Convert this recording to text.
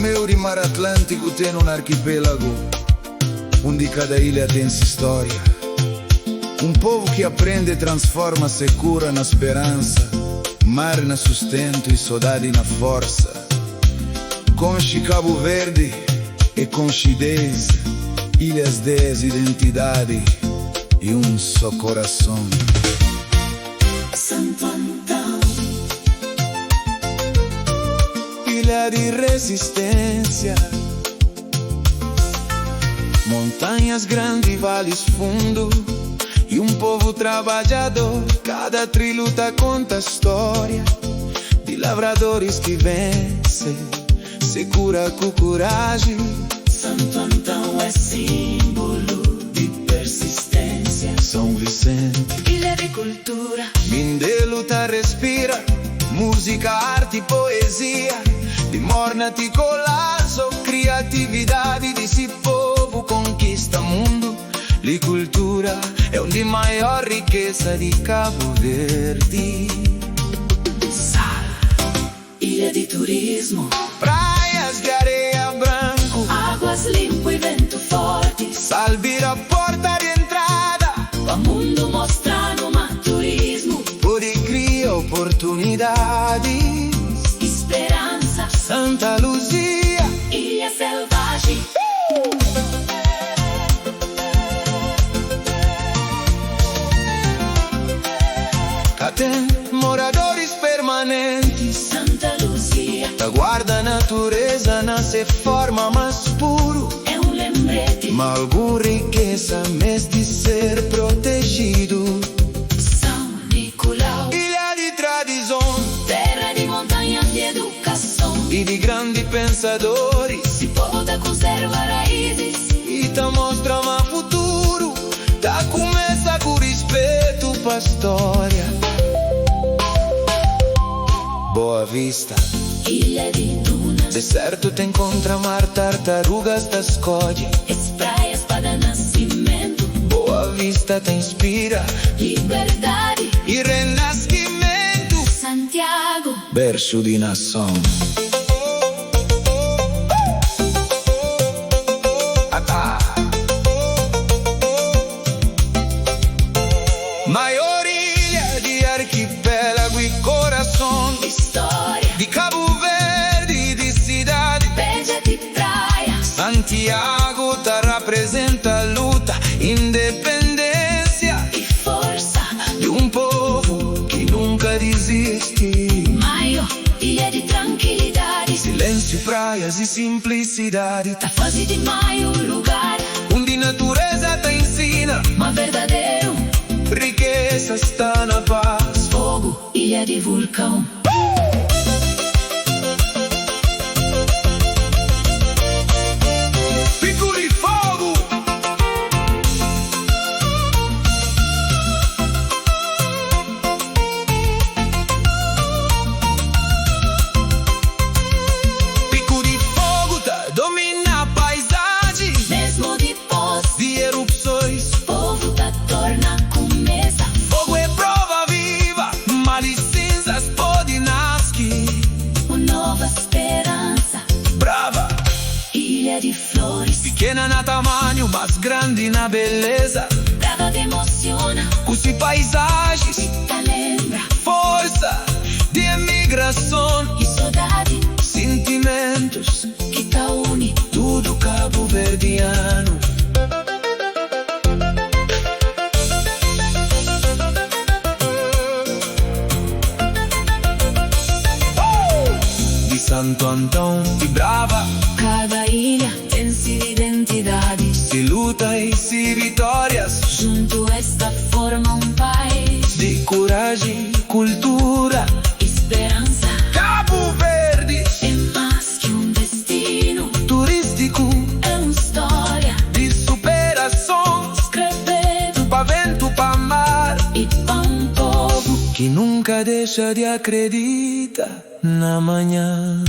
meu Mar Atlântico tem um arquipélago onde cada ilha tem sua história. Um povo que aprende e transforma, se cura na esperança, mar na sustento e saudade na força. Conche Cabo Verde e Conche 10, ilhas 10 identidade e um só coração. Santo Antão, ilha de resistência, montanhas grandes, vales fundo e um povo trabalhador. Cada triluta conta história de lavradores que vencem, se cura com coragem. Santo Antão é símbolo de persistência. São Vicente, Ilha de cultura, de luta respira, música, arte e poesia. De morna ti colasso, criatividade desse povo conquista mundo. E cultura é onde maior riqueza de Cabo Verde. Sal, ilha de turismo, Praias de areia branco, águas limpo e vento forte. Sal vira porta de entrada, O mundo mostra no mar turismo, pode criar oportunidades. esperança, Santa Luzia, ilha selvagem. tem moradores permanentes. Santa Luzia Da guarda a natureza nasce forma mais puro. é um lembrete. Mas alguma riqueza mês de ser protegido. São Nicolau, Ilha de tradição terra de montanhas de educação. e de grandes pensadores. Se povo da conserva raízes, E tá mostra um futuro. Tá começa com respeito pra história. Boa Vista, ilha de dunas, deserto te encontra mar, tartarugas da escolhe. as praias para nascimento. Boa Vista te inspira Liberdade, e renascimento. Santiago, Berço de nação. Maior ilha de arquipélago e coração história, de Cabo Verde, de cidade. beija de praia. Santiago tá representa a luta, independência E força, de um povo que nunca desiste. Maio, ilha de tranquilidade. Silêncio, praias e simplicidade. Da fase de maio, lugar, Onde natureza te ensina, uma verdadeiro riqueza está na paz. fogo, ilha de vulcão. Pico de fogo. Pico de fogo tá domina a paisagem Mesmo depois, de erupções. povo da torna começa. Fogo é prova viva, mal e cinzas pode nascer. Uma nova esperança, Brava, ilha de flores. pequena na tamanho, mas grande na beleza. Brava te emociona, Curte paisagens, te lembra. força de emigração. E saudade Sentimentos, que tá une. tudo cabo-verdiano. De Santo Antão, de Brava, Cada ilha tem sua identidade. se luta e se vitórias. Junto esta forma um país. De coragem, cultura, Esperança Cabo Verde, é mais que um destino. turístico, É uma história. de superação. Escrever Pa vento, pa mar, e pra um povo. que nunca deixa de acreditar na manhã.